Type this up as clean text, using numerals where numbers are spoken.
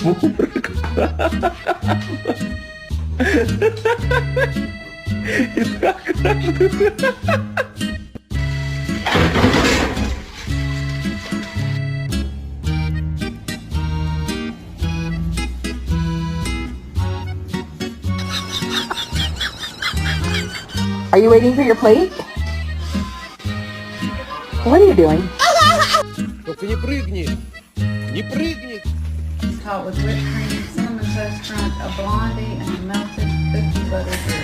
Itu gak keras tuh. Are you waiting for your plate? What are you doing? Только не прыгни! Не прыгни! Topped with whipped cream, cinnamon toast crunch, a blondie, and a melted cookie butter.